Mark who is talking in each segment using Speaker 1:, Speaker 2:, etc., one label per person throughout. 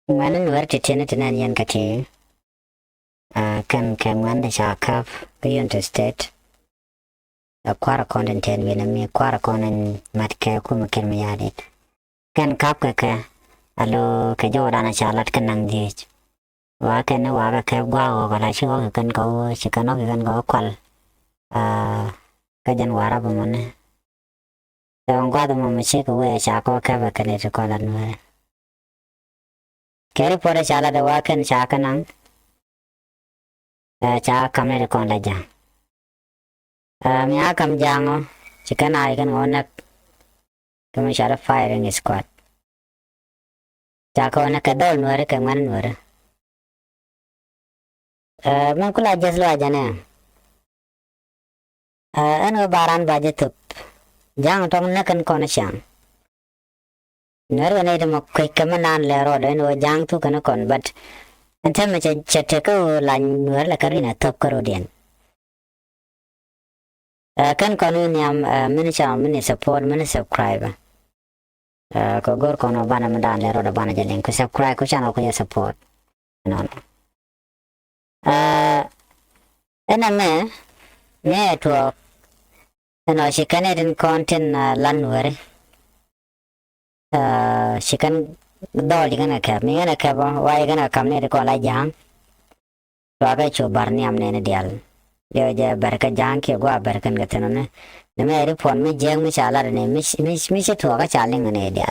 Speaker 1: Mana nuar titene tena yan kati kan wanda shakap beyond state kwara konden ten wena mi kwara konden matka kuma kelmi yadet kan kap ka alo ka joda na chalat kan nang die wa ka gwa ga la shi ga kan ko shi kan go kwal ka jan wara ba mone don gwa da mo shi ko we sha ko ka ba kan ri ko la no kere pore chala da wa kan sha kanang cha kamne ri kon la jang mi akam jango chikan ai kan onak kami shara firing squad cha ko na ka dol nuare ka man nuare man kula jas lo ajane ano baran baje tup jang tong na kan kon shang nuare ne mo kai kamanan le ro de no jang tu kan kon but ante me che ko la nuare la karina tup karo den kan kono nyam mini channel mini support mini subscribe ko gor kono bana mandan le roda bana jalen ko subscribe ko channel ko ya support non ena me to ena shikane din content lanware shikan dol digana ka me na ka ba wa digana kamne ko la jang to aga cho barni amne ne dial dia je barka jang ke gua barkan gatano ne mere phone me jeng me chala ne mi se thoga chaling ne dia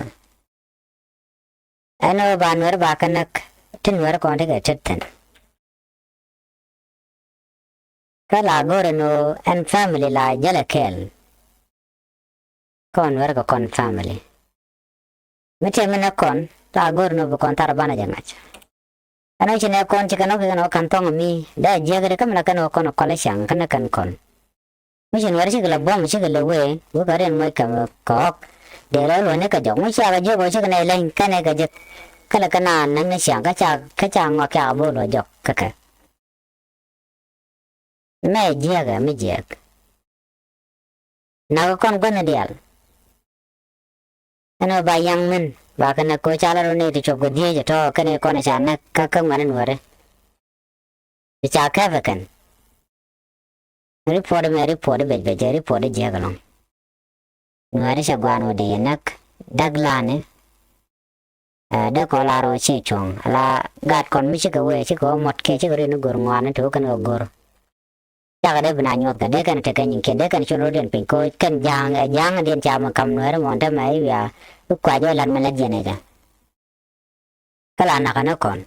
Speaker 1: ano banwar bakanak tinwar ko de gaten kala gore no and family la jala kel kon war ko kon family mete mena kon la gore no kon tarabana jangach ano chine kon chikano kano kantong mi da jagre kamla kano kono kolashang kana kan kon mishin warshi gala bom shi gala we wo garen mai kam kok de la lo ne ka jong mi sha ga je go shi kana len kana ga je kala kana nan ne shang ka cha ngwa ka bo lo jok ka me jaga mi jag na kon gona dial ano bayang men ba kana ko chala ro ne ti chok go die to kane ko na cha na ka man nuare ti cha ka va kan report be report je ga long nuare sha gwano de nak daglane da ko la ro che chong la gat kon mi chi ga we chi ko mot ke chi ro no gor ngwan to kan gor cha ga de bna nyot ga de kan te kan ke de kan chu ro den pin ko kan jang den cha ma kam nuare mon ta mai ya kwa jo lan mala jene ga kala na kana kon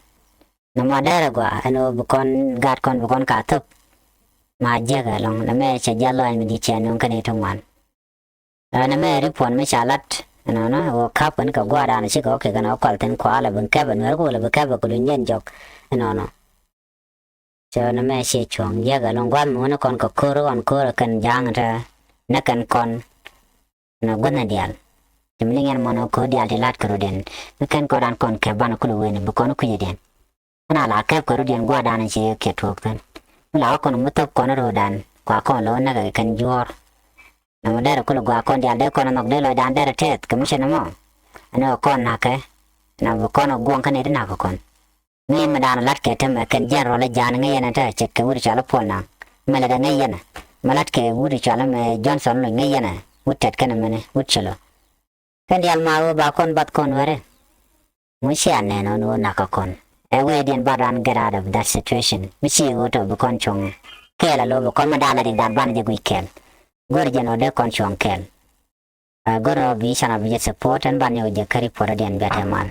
Speaker 1: no madara gwa ano bukon gat kon bukon ka tup ma jaga long na me cha jalo mi di chanu kan e tongwan na me ri pon me chalat no o kap kan ka gwa da na chi ko ke kana kwal ten kwa la bun ka ban ko la ka ba ko nyen jok no so na me che chong jaga long gwa mo na kon ko ko kan jang ra na kan kon no gona dial Jemlingan mono ko dia de lat karo den kan ko dan kon ke ban ko wen bu kon ko yeden ana la ka ko den gwa dan che ke tok tan la ko no mutop ko no dan kwa ko lo na ga kan jor na mo der ko gwa kon dia de ko no de lo dan der tet kam che no mo ana kon na ke na bu kon gwon kan de na ko kon ni ma dan lat ke tem kan jar la jan ngai na ta che ke wuri chala pon na ma la da ngai na ma lat ke wuri chala me Johnson lo ngai na wutat kan mene wutchalo kan dial mau ba kon bat kon ware mushian ne no nakakon we den baran get out of that situation mishi woto bu kon chong kela lo kon madala din dan ban je kel gor je no de kon chong kel gor bi sana bi support and ban yo je kari pora den betaman